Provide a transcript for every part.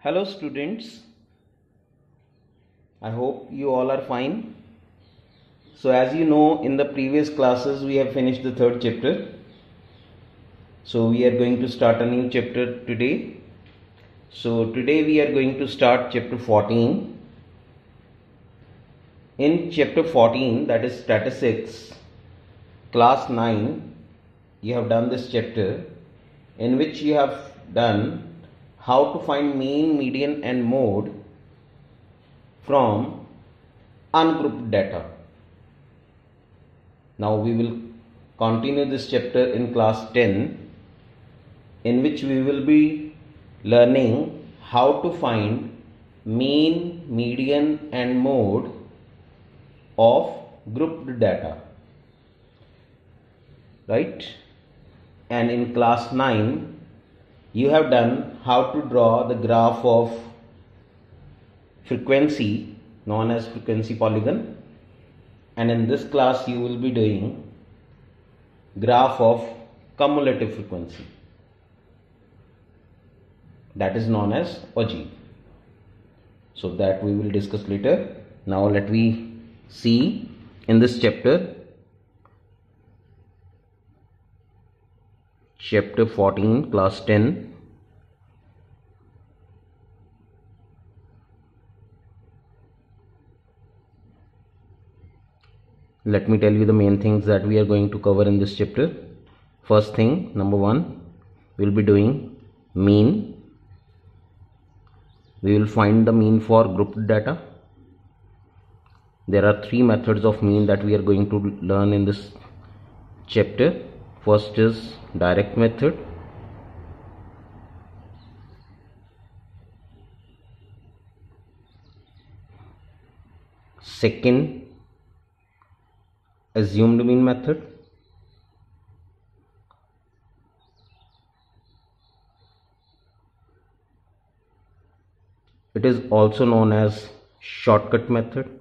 Hello students, I hope you all are fine. So as you know, in the previous classes we have finished the third chapter. So we are going to start a new chapter today. So today we are going to start chapter 14. In chapter 14, that is statistics, class 9, you have done this chapter in which you have done how to find mean, median and mode from ungrouped data. Now we will continue this chapter in class 10, in which we will be learning how to find mean, median and mode of grouped data, right? And in class 9 you have done how to draw the graph of frequency known as frequency polygon, and in this class you will be doing graph of cumulative frequency, that is known as ogive. So that we will discuss later. Now let me see in this chapter 14, class 10. Let me tell you the main things that we are going to cover in this chapter. First thing, number 1, we will be doing mean. We will find the mean for grouped data. There are 3 methods of mean that we are going to learn in this chapter. First is direct method. Second, assumed mean method. It is also known as shortcut method.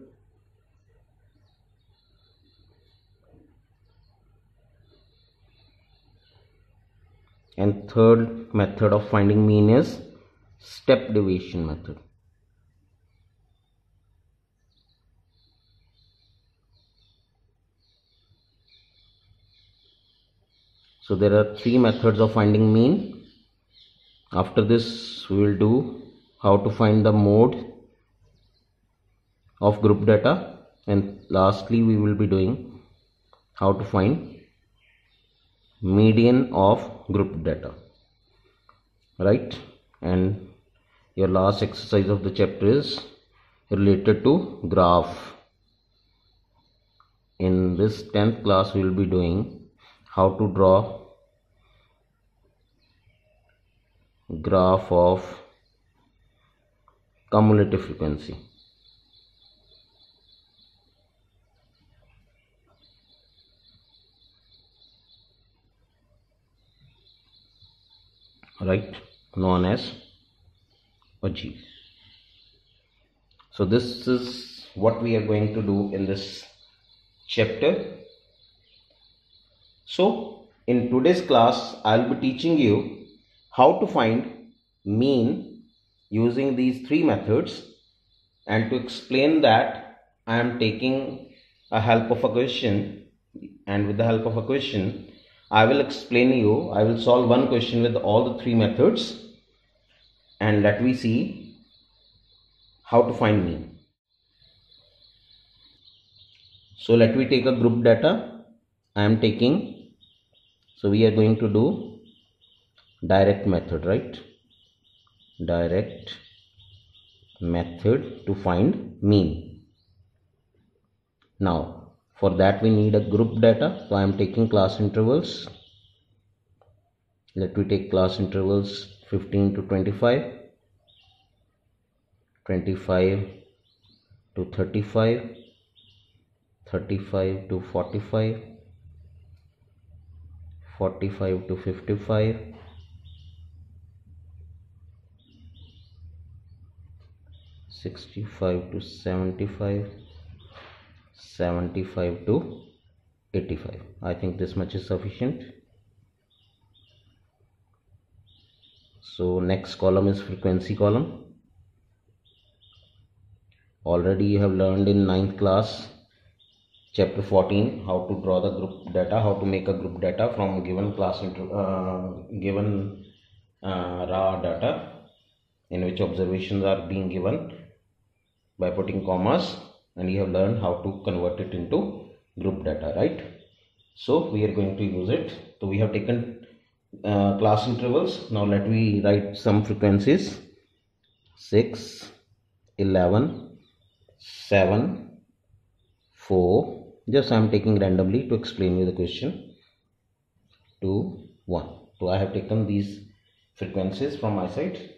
And third method of finding mean is step deviation method. So there are 3 methods of finding mean. After this we will do how to find the mode of group data, and lastly we will be doing how to find median of group data, right? And your last exercise of the chapter is related to graph. In this 10th class we will be doing how to draw graph of cumulative frequency. Right, known as ogive. So this is what we are going to do in this chapter. So in today's class I'll be teaching you how to find mean using these 3 methods, and to explain that I am taking a help of a question, and with the help of a question I will explain you, I will solve one question with all the 3 methods, and let me see how to find mean. So let me take a group data I am taking. So we are going to do direct method, right? Direct method to find mean. Now for that we need a group data, so I am taking class intervals. Let me take class intervals 15 to 25, 25 to 35, 35 to 45, 45 to 55, 65 to 75, 75 to 85. I think this much is sufficient. So next column is frequency column. Already you have learned in 9th class chapter 14 how to draw the group data, how to make a group data from given given raw data in which observations are being given by putting commas, and you have learned how to convert it into group data, right? So we are going to use it. So we have taken class intervals. Now let me write some frequencies: 6, 11, 7, 4. Just I am taking randomly to explain you the question. 2, 1. So I have taken these frequencies from my side.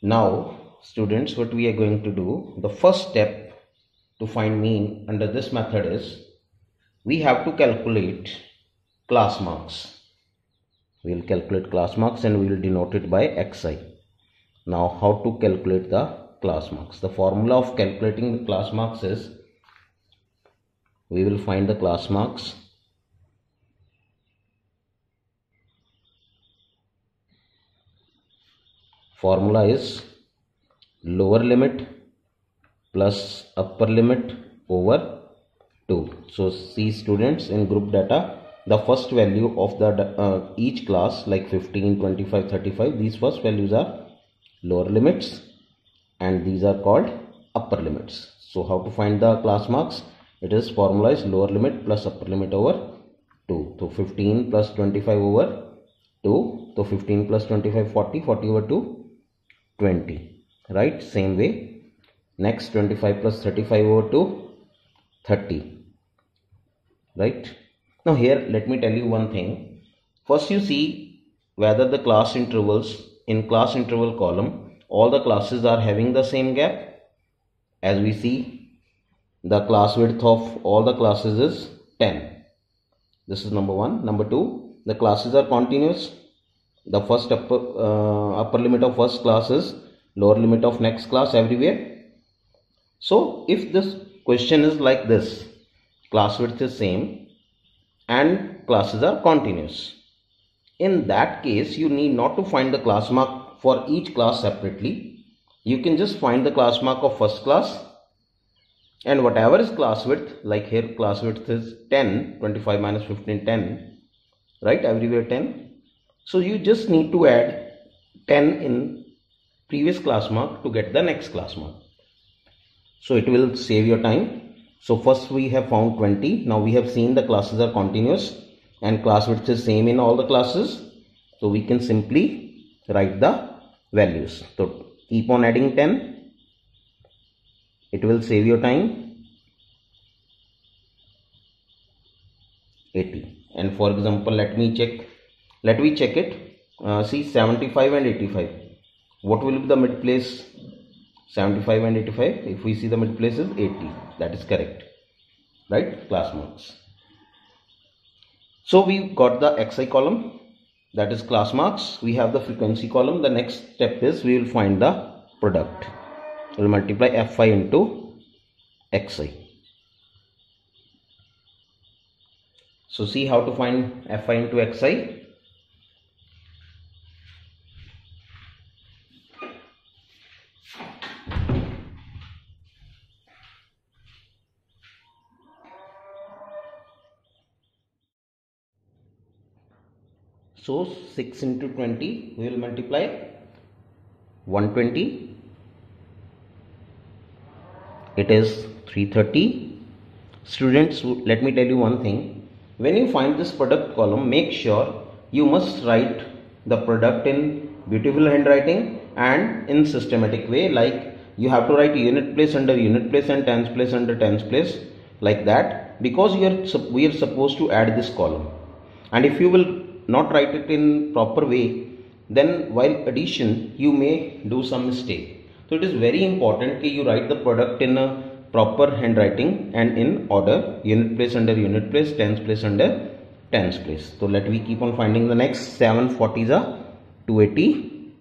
Now students, what we are going to do, the first step to find mean under this method is we have to calculate class marks. We will calculate class marks and we will denote it by xi. Now how to calculate the class marks? The formula of calculating the class marks is we will find the class marks formula is lower limit plus upper limit over 2. So see students, in group data the first value of the each class, like 15, 25, 35, these first values are lower limits and these are called upper limits. So how to find the class marks? It is formula is lower limit plus upper limit over 2. So 15 plus 25 over 2. So 15 plus 25, 40, 40 over 2, 20, right? Same way, next 25 plus 35 over 2, 30, right? Now here let me tell you one thing. First you see whether the class intervals in class interval column, all the classes are having the same gap. As we see, the class width of all the classes is 10. This is number 1. Number 2, the classes are continuous. The first upper limit of first class is lower limit of next class everywhere. So if this question is like this, class width is same and classes are continuous, in that case you need not to find the class mark for each class separately. You can just find the class mark of first class, and whatever is class width, like here class width is 10, 25 minus 15, 10, right? Everywhere 10. So you just need to add 10 in previous class mark to get the next class mark. So it will save your time. So first we have found 20. Now we have seen the classes are continuous and class width is same in all the classes. So we can simply write the values. So keep on adding 10. It will save your time. 80. And for example, let me check it. See 75 and 85. What will be the mid place? 75 and 85. If we see the mid place is 80. That is correct, right? Class marks. So we got the xi column, that is class marks. We have the frequency column. The next step is we will find the product. We will multiply fi into xi. So see how to find fi into xi. So 6 into 20, we will multiply 120. It is 330. Students, let me tell you one thing. When you find this product column, make sure you must write the product in beautiful handwriting and in systematic way. Like you have to write unit place under unit place and tens place under tens place, like that, because we are supposed to add this column. And if you will not write it in proper way, then while addition you may do some mistake. So it is very important that you write the product in a proper handwriting and in order: unit place under unit place, tens place under tens place. So let me keep on finding the next. 740 is a 280,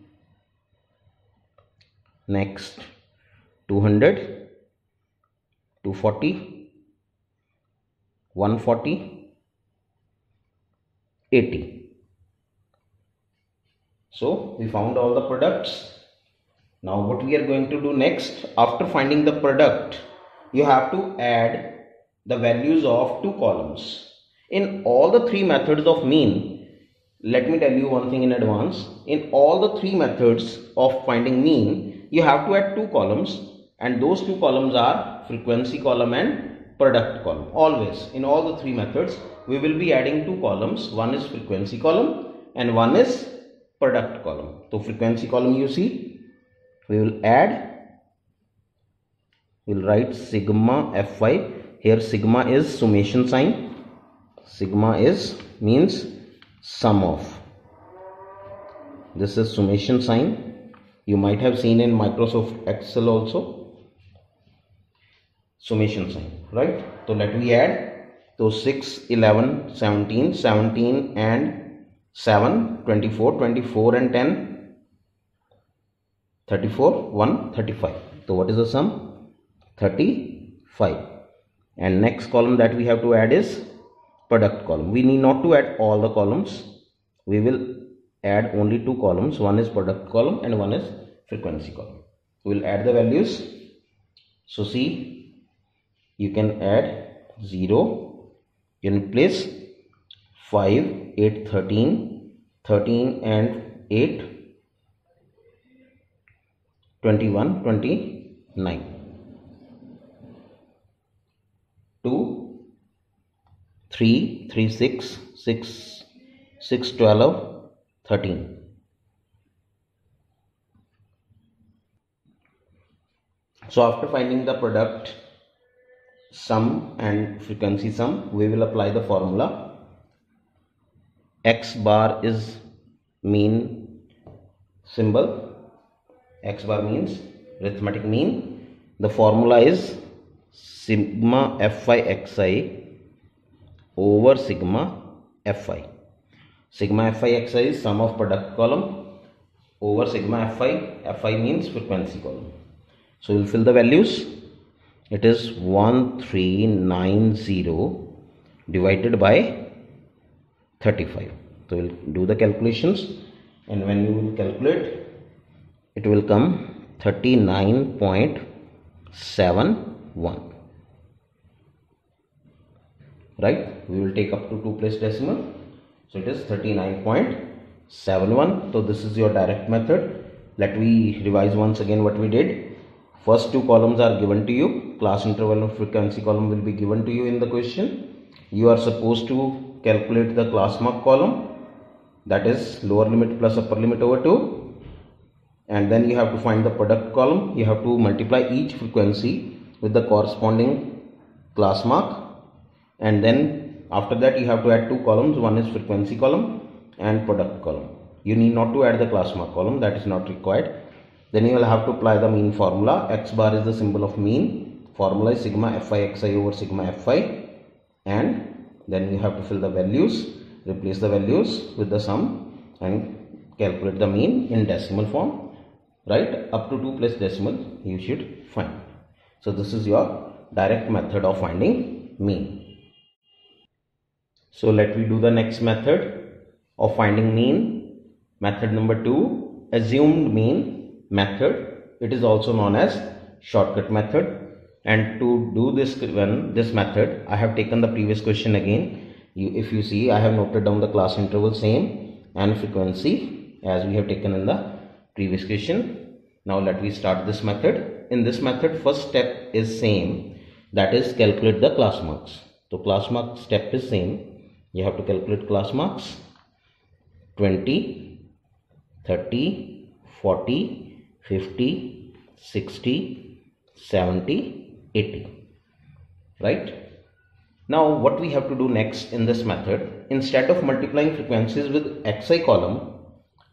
next 200, 240, 140, 80. So we found all the products. Now what we are going to do next, after finding the product, you have to add the values of two columns. In all the three methods of mean, let me tell you one thing in advance. In all the three methods of finding mean, you have to add two columns, and those two columns are frequency column and product column. Always in all the three methods we will be adding two columns. One is frequency column and one is product column. So frequency column, you see, we will add, we'll write sigma Fy. Here sigma is summation sign. Sigma is means sum of. This is summation sign. You might have seen in Microsoft Excel also. Summation sign, right? So let me add those 6, 11, 17, 17 and 7, 24, 24 and 10, 34, 1, 35. So what is the sum? 35. And next column that we have to add is product column. We need not to add all the columns. We will add only two columns. One is product column and one is frequency column. We will add the values. So see, you can add 0 in place, 5, 8, 13, 13 and 8, 21, 29, 2, 3, 3, 6, 6, 6, 12, 13. So after finding the product sum and frequency sum, we will apply the formula. X bar is mean symbol. X bar means arithmetic mean. The formula is sigma Fy Xi over sigma Fy. Sigma Fy Xi is sum of product column over sigma Fy. Fy means frequency column. So we'll fill the values. It is 1390 divided by 35. So we'll do the calculations, and when you will calculate, it will come 39.71. Right? We will take up to 2 place decimal. So it is 39.71. So this is your direct method. Let me revise once again what we did. First two columns are given to you. Class interval and frequency column will be given to you in the question. You are supposed to calculate the class mark column, that is lower limit plus upper limit over 2. And then you have to find the product column. You have to multiply each frequency with the corresponding class mark. And then after that you have to add two columns. One is frequency column and product column. You need not to add the class mark column, that is not required. Then you will have to apply the mean formula. X bar is the symbol of mean. Formula is sigma Fy Xi over sigma Fy. And then you have to fill the values, replace the values with the sum and calculate the mean in decimal form. Right? Up to 2 place decimal you should find. So this is your direct method of finding mean. So let me do the next method of finding mean. Method number 2, assumed mean method. It is also known as shortcut method. And to do this method, I have taken the previous question again. If you see, I have noted down the class interval same and frequency as we have taken in the previous question. Now let me start this method. In this method, first step is same, that is calculate the class marks. So class mark step is same. You have to calculate class marks 20, 30, 40, 50, 60, 70, 80. Right? Now what we have to do next in this method, instead of multiplying frequencies with Xi column,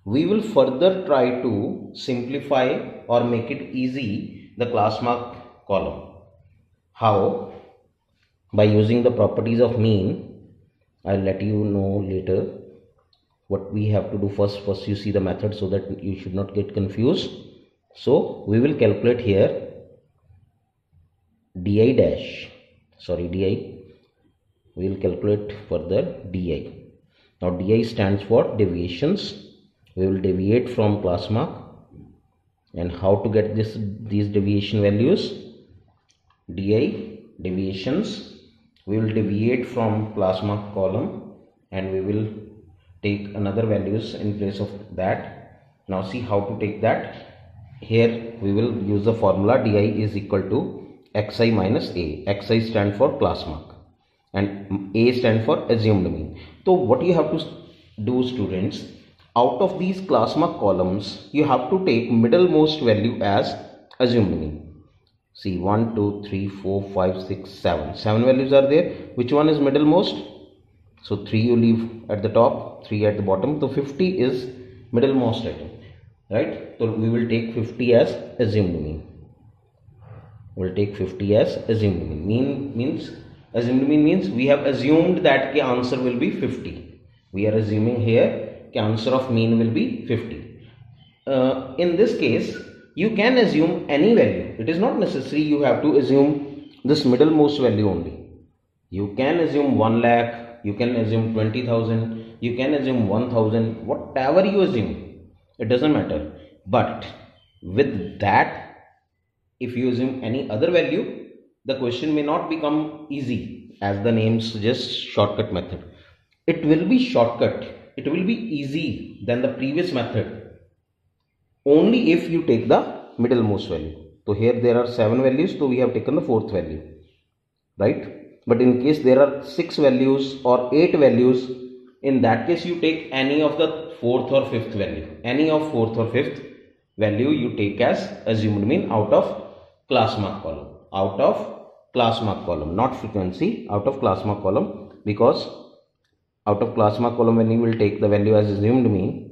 we will further try to simplify or make it easy the class mark column. How? By using the properties of mean. I'll let you know later what we have to do. First you see the method so that you should not get confused. So we will calculate here di dash, we will calculate further di. Now di stands for deviations. We will deviate from class mark And how to get these deviation values? Di deviations, we will deviate from class mark column and we will take another values in place of that. Now see how to take that. Here we will use the formula di is equal to xi minus a. Xi stand for class mark and a stand for assumed mean. So what you have to do, students, out of these class mark columns you have to take middlemost value as assumed mean. See, 1 2 3 4 5 6 7 values are there. Which one is middlemost? So 3 you leave at the top, 3 at the bottom. So 50 is middlemost item, right? So we will take 50 as assumed mean. We'll take 50 as assumed mean. Assumed mean means we have assumed that the answer will be 50. We are assuming here the answer of mean will be 50. In this case, you can assume any value. It is not necessary you have to assume this middlemost value only. You can assume 1 lakh, you can assume 20,000, you can assume 1,000, whatever you assume, it doesn't matter. But with that, if you assume any other value, the question may not become easy, as the name suggests, shortcut method. It will be shortcut, it will be easy than the previous method only if you take the middlemost value. So here there are 7 values, so we have taken the 4th value, right? But in case there are 6 values or 8 values, in that case you take any of the 4th or 5th value. Any of 4th or 5th value you take as assumed mean out of class mark column. Out of class mark column, not frequency, out of class mark column, because out of class mark column when you will take the value as assumed mean,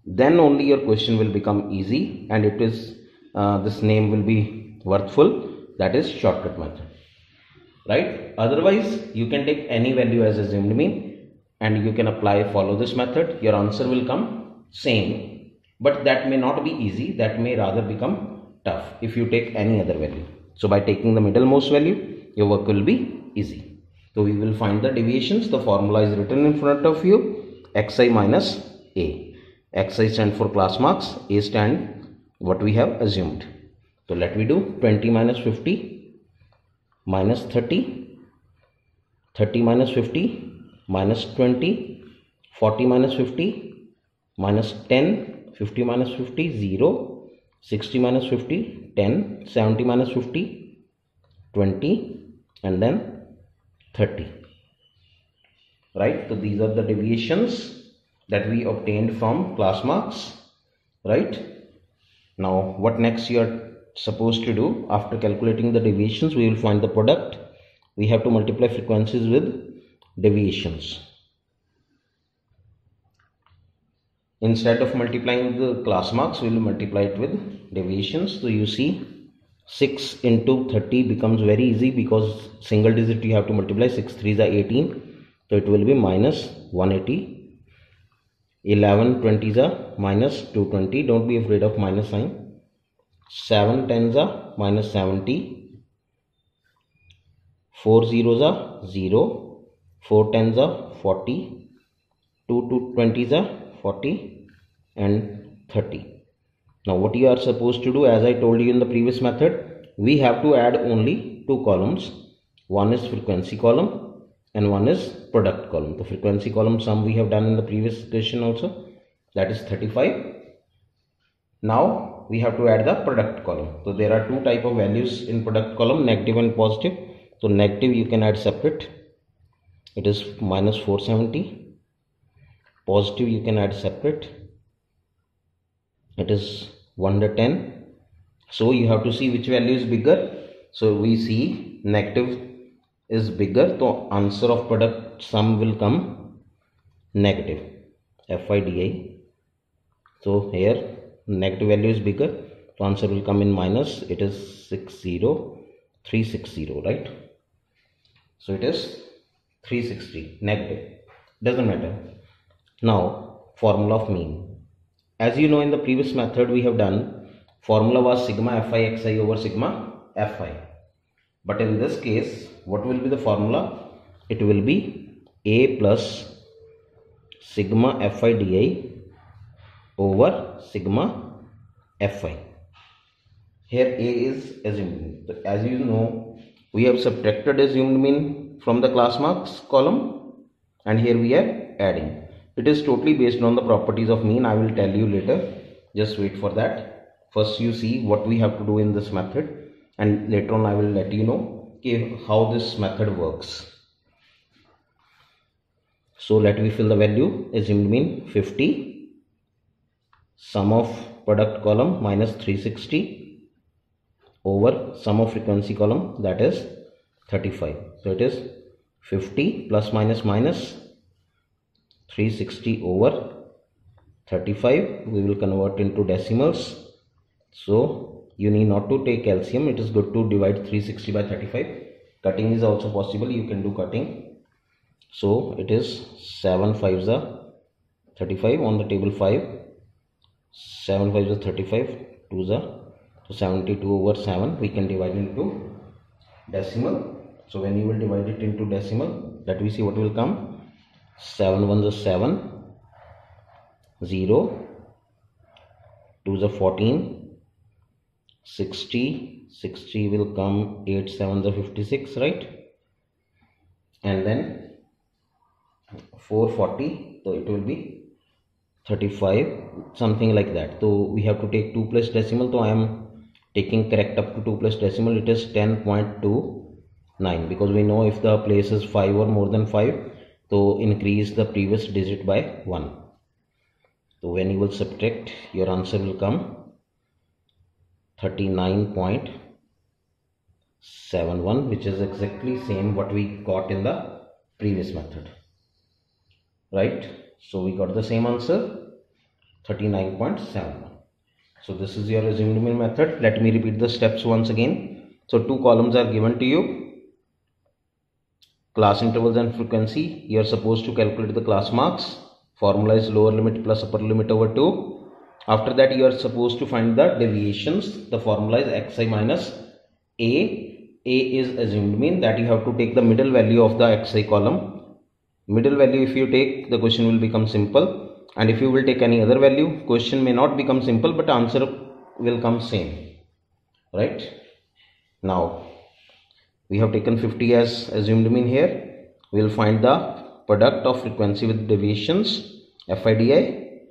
then only your question will become easy and it is this name will be worthful, that is shortcut method, right? Otherwise you can take any value as assumed mean and you can follow this method. Your answer will come same, but that may not be easy, that may rather become tough if you take any other value. So by taking the middlemost value, your work will be easy. So we will find the deviations. The formula is written in front of you, xi minus a. Xi stand for class marks, a stand what we have assumed. So let me do 20 minus 50 minus 30, 30 minus 50 minus 20, 40 minus 50 minus 10, 50 minus 50 0, 60 minus 50 10, 70 minus 50 20, and then 30, right? So these are the deviations that we obtained from class marks, right? Now what next you are supposed to do? After calculating the deviations, we will find the product. We have to multiply frequencies with deviations. Instead of multiplying the class marks, we will multiply it with deviations. So you see 6 into 30 becomes very easy because single digit you have to multiply. 6 3s are 18, so it will be minus 180. 11 20s are minus 220. Don't be afraid of minus sign. 7 10s are minus 70. 4 zeros are 0. 4 10s are 40. 2 20s are 40 and 30. Now what you are supposed to do, as I told you in the previous method, we have to add only 2 columns. One is frequency column and one is product column. The frequency column sum we have done in the previous question also, that is 35. Now we have to add the product column. So there are 2 type of values in product column, negative and positive. So negative you can add separate, it is minus 470. Positive you can add separate, it is 110. So you have to see which value is bigger. So we see negative is bigger, so answer of product sum will come negative, FIDI. So here negative value is bigger, so answer will come in minus, it is 60360, right? So it is 360 negative, doesn't matter. Now formula of mean, as you know in the previous method we have done, formula was sigma fi xi over sigma fi. But in this case, what will be the formula? It will be a plus sigma fi di over sigma fi. Here A is assumed mean. So as you know, we have subtracted assumed mean from the class marks column, and here we are adding. It is totally based on the properties of mean. I will tell you later. Just wait for that. First you see what we have to do in this method, and later on I will let you know how this method works. So let me fill the value. Assumed mean 50, sum of product column minus 360 over sum of frequency column, that is 35. So it is 50 plus minus minus 360 over 35. We will convert into decimals. So you need not to take LCM. It is good to divide 360 by 35. Cutting is also possible. You can do cutting. So it is 7 5s are 35 on the table 5. 7 5s are 35. 2s are so 72 over 7. We can divide into decimal. So when you will divide it into decimal, let me see what will come. 7 1s are 7. 0. 2s are 14. 60 will come. 8 7s are 56, right? And then 440, so it will be 35, something like that. So we have to take 2 plus decimal. So I am taking correct up to 2 plus decimal. It is 10.29, because we know if the place is 5 or more than 5, so increase the previous digit by 1. So when you will subtract, your answer will come 39.71, which is exactly same what we got in the previous method, right? So we got the same answer, 39.71. So this is your assumed mean method. Let me repeat the steps once again. So 2 columns are given to you, class intervals and frequency. You are supposed to calculate the class marks. Formula is lower limit plus upper limit over 2. After that you are supposed to find the deviations. The formula is xi minus a. A is assumed mean, that you have to take the middle value of the xi column. Middle value if you take, the question will become simple, and if you will take any other value, question may not become simple, but answer will come same, right? Now we have taken 50 as assumed mean. Here we will find the product of frequency with deviations, FIDI,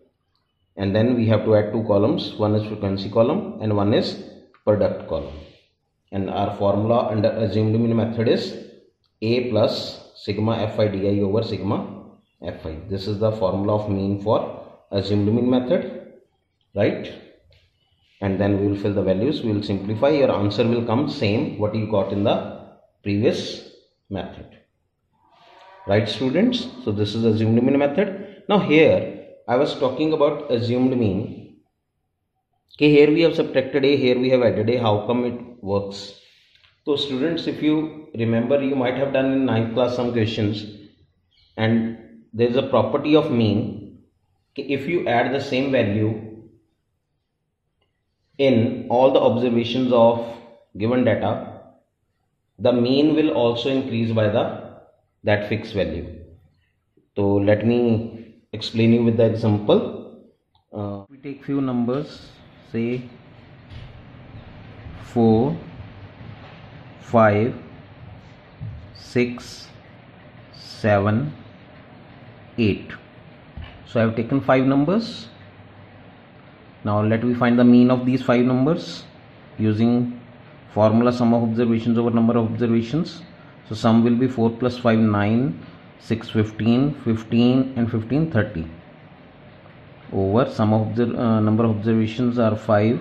and then we have to add 2 columns. One is frequency column and one is product column, and our formula under assumed mean method is A plus sigma FIDI over sigma Fi. This is the formula of mean for assumed mean method, right? And then we will fill the values. We will simplify. Your answer will come same what you got in the previous method, right students? So this is assumed mean method. Now here I was talking about assumed mean. Okay, here we have subtracted A, here we have added A. How come it works? So students, if you remember, you might have done in 9th class some questions, and there is a property of mean. If you add the same value in all the observations of given data, the mean will also increase by that fixed value. So let me explain you with the example. We take few numbers, say 4 5 6 7 8. So I have taken 5 numbers. Now let me find the mean of these 5 numbers using formula sum of observations over number of observations. So sum will be 4 plus 5 9, 6 15, 15 and 15 30 over sum of number of observations are 5,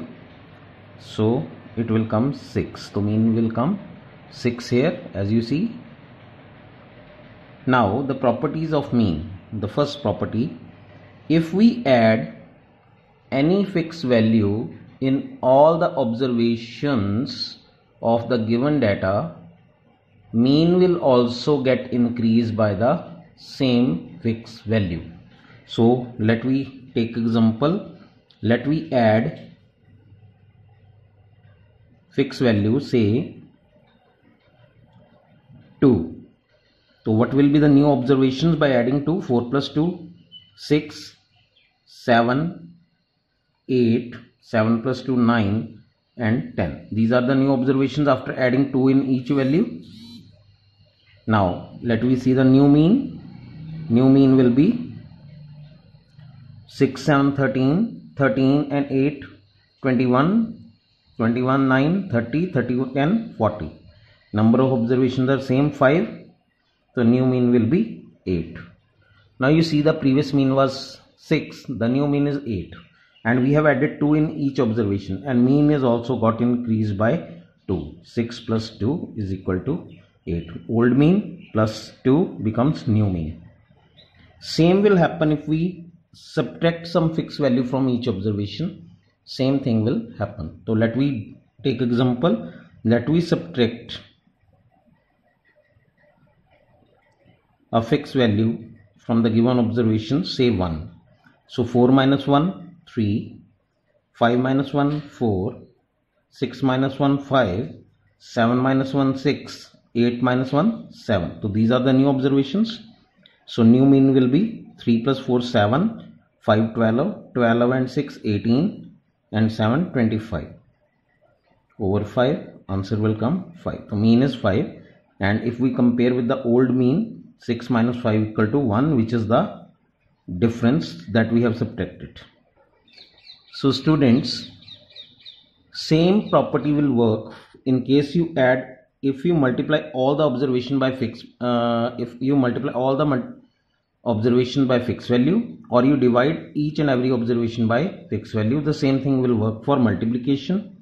so it will come 6. So mean will come 6 here, as you see. Now the properties of mean. The first property, if we add any fixed value in all the observations of the given data, mean will also get increased by the same fixed value. So let me take example. Let me add fixed value, say 2. So what will be the new observations by adding 2? 4 plus 2, 6, 7, 8, 7 plus 2, 9, and 10. These are the new observations after adding 2 in each value. Now let me see the new mean. New mean will be 6, 7, 13, 13 and 8, 21, 21, 9, 30, 30, 10, 40. Number of observations are same 5. So new mean will be 8. Now you see the previous mean was 6. The new mean is 8. And we have added 2 in each observation. And mean is also got increased by 2. 6 plus 2 is equal to 8. Old mean plus 2 becomes new mean. Same will happen if we subtract some fixed value from each observation. Same thing will happen. So let we take example. Let we subtract a fixed value from the given observation, say 1. So 4 minus 1, 3. 5 minus 1, 4. 6 minus 1, 5. 7 minus 1, 6. 8 minus 1, 7. So these are the new observations. So new mean will be 3 plus 4, 7. 5, 12. 12 and 6, 18. And 7, 25. Over 5, answer will come 5. So mean is 5. And if we compare with the old mean, 6 minus 5 equal to 1, which is the difference that we have subtracted. So students, same property will work in case you add, if you multiply all the observation by fixed, if you multiply all the observation by fixed value, or you divide each and every observation by fixed value, the same thing will work for multiplication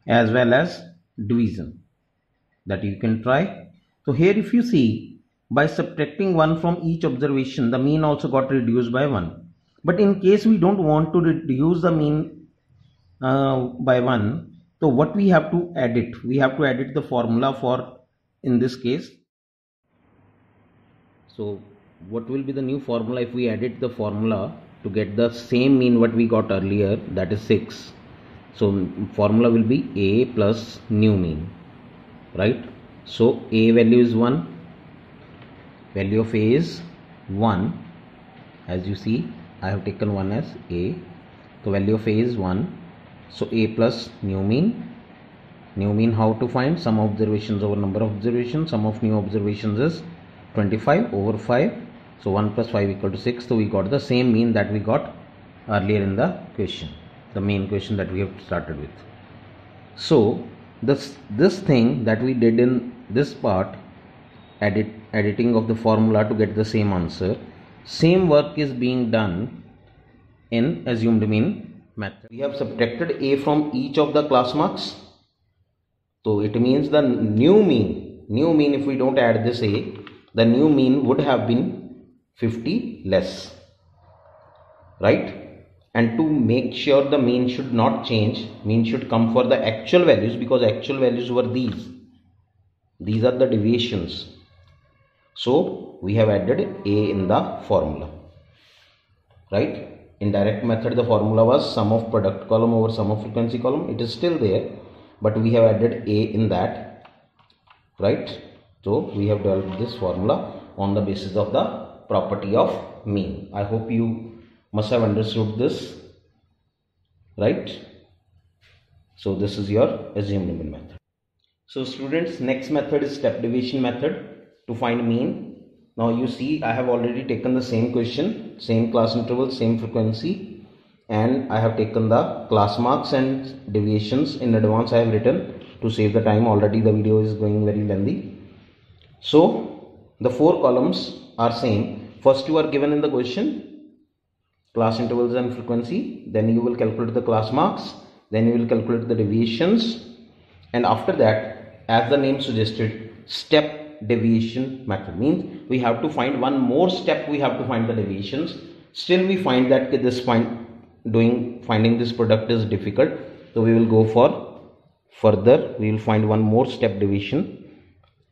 as well as division, that you can try. So here if you see, by subtracting 1 from each observation, the mean also got reduced by 1. But in case we don't want to reduce the mean by 1, so what we have to edit? We have to edit the formula for, in this case. So what will be the new formula if we edit the formula to get the same mean what we got earlier, that is 6. So formula will be A plus new mean, right? So A value is 1, value of A is 1. As you see, I have taken 1 as A. So value of A is 1. So A plus new mean. New mean how to find? Sum of observations over number of observations. Sum of new observations is 25 over 5. So 1 plus 5 equal to 6. So we got the same mean that we got earlier in the question, the main question that we have started with. So this thing that we did in this part, editing of the formula to get the same answer, same work is being done in assumed mean method. We have subtracted A from each of the class marks. So it means the new mean if we don't add this A, the new mean would have been 50 less, right? And to make sure the mean should not change, mean should come for the actual values, because actual values were these. These are the deviations. So we have added A in the formula, right? In direct method, the formula was sum of product column over sum of frequency column. It is still there, but we have added A in that, right? So we have developed this formula on the basis of the property of mean. I hope you must have understood this, right? So this is your assumed mean method. So students, next method is step deviation method to find mean. Now you see, I have already taken the same question, same class interval, same frequency, and I have taken the class marks and deviations in advance. I have written to save the time. Already the video is going very lengthy. So the 4 columns are same. First two are given in the question, class intervals and frequency. Then you will calculate the class marks. Then you will calculate the deviations. And after that, as the name suggested, step deviation method means we have to find one more step. We have to find the deviations. Still we find that this finding this product is difficult. So we will go for further. We will find one more step deviation.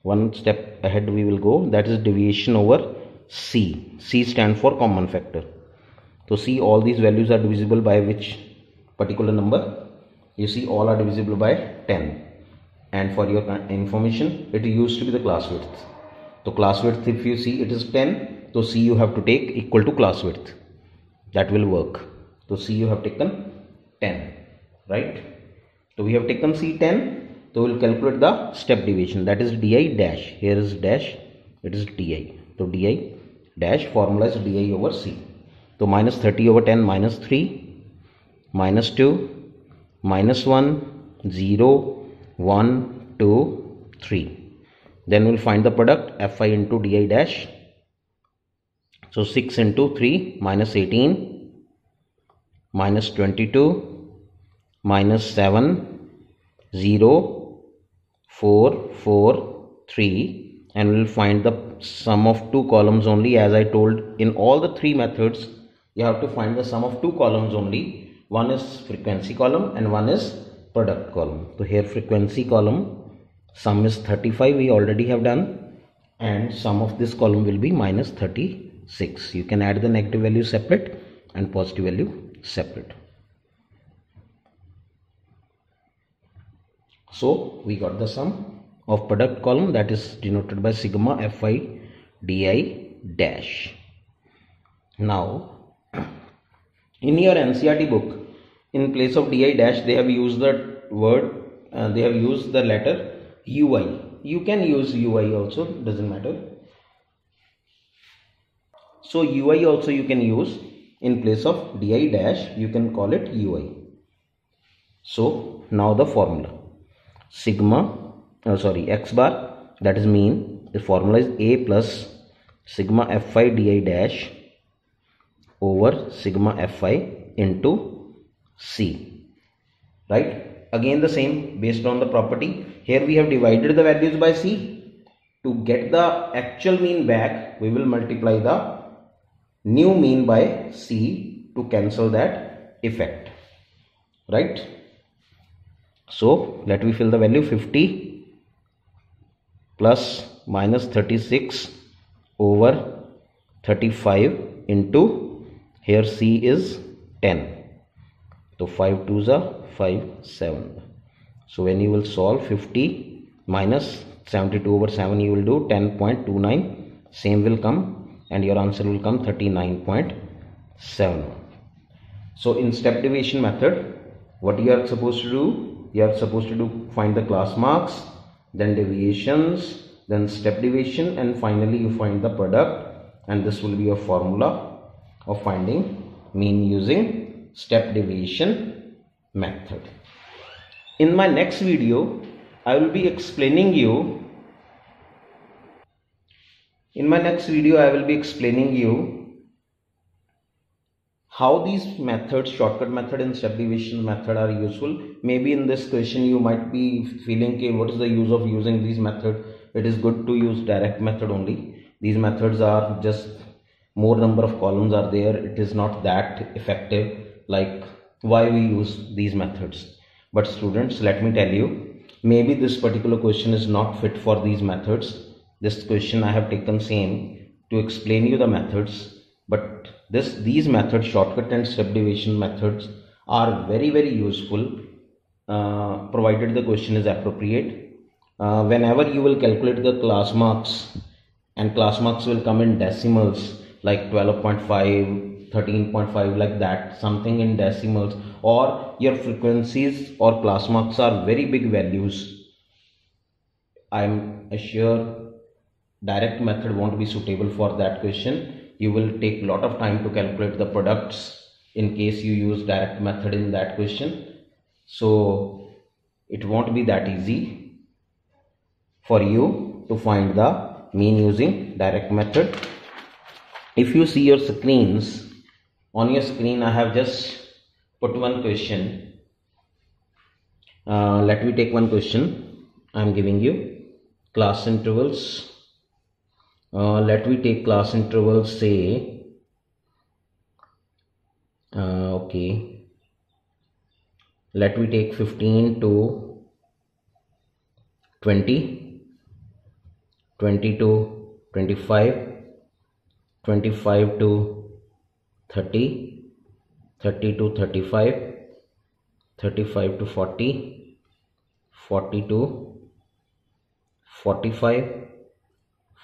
One step ahead we will go. That is deviation over C. C stands for common factor. So see, all these values are divisible by which particular number? You see, all are divisible by 10. And for your information, it used to be the class width. So class width, if you see, it is 10. So C you have to take equal to class width. That will work. So C you have taken 10, right? So we have taken C 10. So we will calculate the step deviation, that is di dash. Here is dash, it is di. So di dash, formula is di over C. So minus 30 over 10, minus 3, minus 2, minus 1, 0, 1, 2, 3. Then we'll find the product Fi into di dash. So 6 into 3, minus 18, minus 22, minus 7, 0, 4, 4, 3, and we'll find the sum of two columns only. As I told, in all the three methods you have to find the sum of two columns only. One is frequency column and one is product column. So here frequency column sum is 35, we already have done, and sum of this column will be minus 36. You can add the negative value separate and positive value separate. So we got the sum of product column, that is denoted by sigma Fi di dash. Now in your NCERT book, in place of di dash they have used the word, they have used the letter ui. You can use ui also, doesn't matter. So ui also you can use, in place of di dash you can call it ui. So now the formula, sigma x bar, that is mean, the formula is a plus sigma Fi di dash over sigma Fi into C, right? Again the same, based on the property. Here we have divided the values by C. To get the actual mean back, we will multiply the new mean by C to cancel that effect, right? So let me fill the value, 50 plus minus 36 over 35 into, here C is 10. So 5 2s are 5 7. So when you will solve 50 minus 72 over 7, you will do 10.29. Same will come and your answer will come 39.7. So in step deviation method, what you are supposed to do? You are supposed to find the class marks, then deviations, then step deviation, and finally you find the product, and this will be a formula of finding mean using step deviation method. In my next video, I will be explaining you how these methods, shortcut method and step deviation method, are useful. Maybe in this question you might be feeling, okay, what is the use of using these methods? It is good to use direct method only. These methods are just more number of columns are there, it is not that effective. Like, why we use these methods? But students, let me tell you, maybe this particular question is not fit for these methods. This question I have taken same to explain you the methods, but these methods, shortcut and step deviation methods, are very useful provided the question is appropriate. Whenever you will calculate the class marks, and class marks will come in decimals, like 12.5, 13.5, like that, something in decimals, or your frequencies or class marks are very big values, I am sure direct method won't be suitable for that question. You will take a lot of time to calculate the products in case you use direct method in that question. So it won't be that easy for you to find the mean using direct method. If you see your screens, on your screen I have just put one question. Let me take one question. I am giving you class intervals. Let me take class intervals, say okay, let me take 15 to 20, 20 to 25, 25 to 30, 30 to 35, 35 to 40, 40 to 45,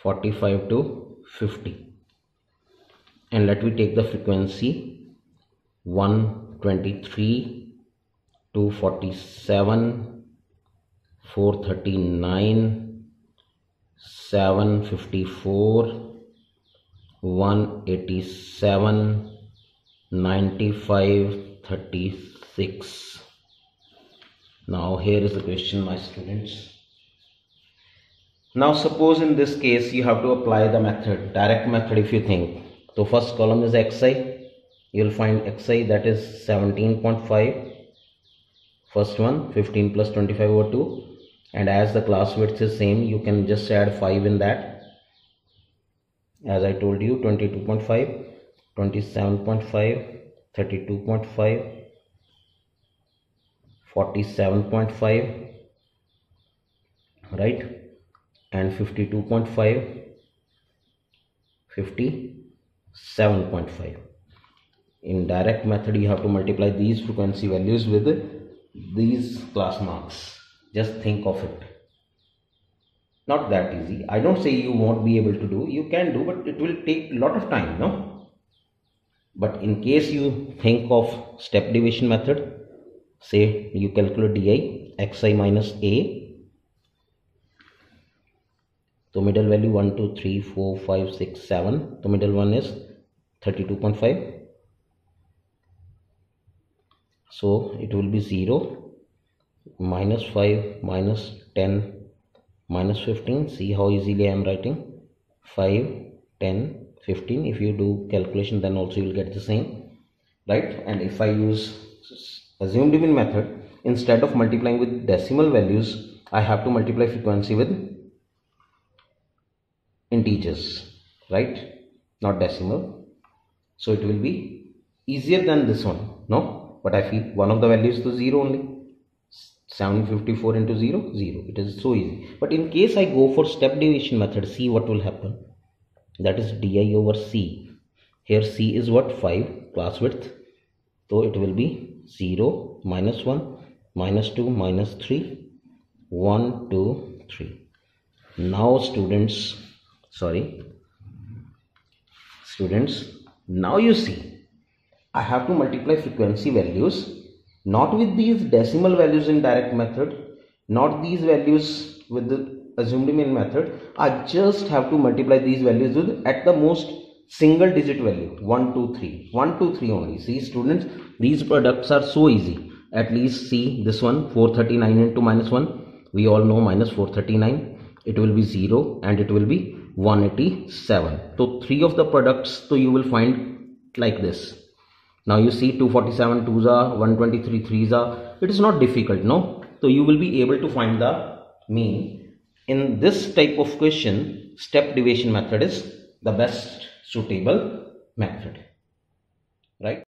45 to 50. And let me take the frequency 123, 247, 439, 754, 187, 95, 36. Now here is the question, my students. Now suppose in this case you have to apply the method, direct method. If you think, so first column is xi, you will find xi, that is 17.5. First one, 15 plus 25 over 2, and as the class width is same, you can just add 5 in that. As I told you, 22.5, 27.5, 32.5, 47.5, right, and 52.5, 57.5. In direct method, you have to multiply these frequency values with these class marks. Just think of it. Not that easy. I don't say you won't be able to do. You can do, but it will take a lot of time, no? But in case you think of step deviation method, say you calculate di xi minus a. So middle value 1, 2, 3, 4, 5, 6, 7. The middle one is 32.5. So it will be 0, minus 5, minus 10, minus 15. See how easily I am writing. 5, 10, 15. If you do calculation, then also you will get the same, right? And if I use assumed division method, instead of multiplying with decimal values, I have to multiply frequency with integers, right? Not decimal. So it will be easier than this one, no? But I feel one of the values is 0 only. 754 into 0, 0. It is so easy. But in case I go for step deviation method, see what will happen. That is di over c. Here c is what? 5, class width. So it will be 0, minus 1, minus 2, minus 3, 1, 2, 3. Now students, now you see, I have to multiply frequency values, not with these decimal values in direct method, not these values with the assumed mean method. I just have to multiply these values with at the most single digit value, 1, 2, 3, 1, 2, 3 only. See students, these products are so easy. At least see this one, 439 into minus 1. We all know minus 439. It will be 0 and it will be 187. So 3 of the products, so you will find like this. Now you see 247 2s are, 123 3s are. It is not difficult, no? So you will be able to find the mean. In this type of question, step deviation method is the best suitable method, right?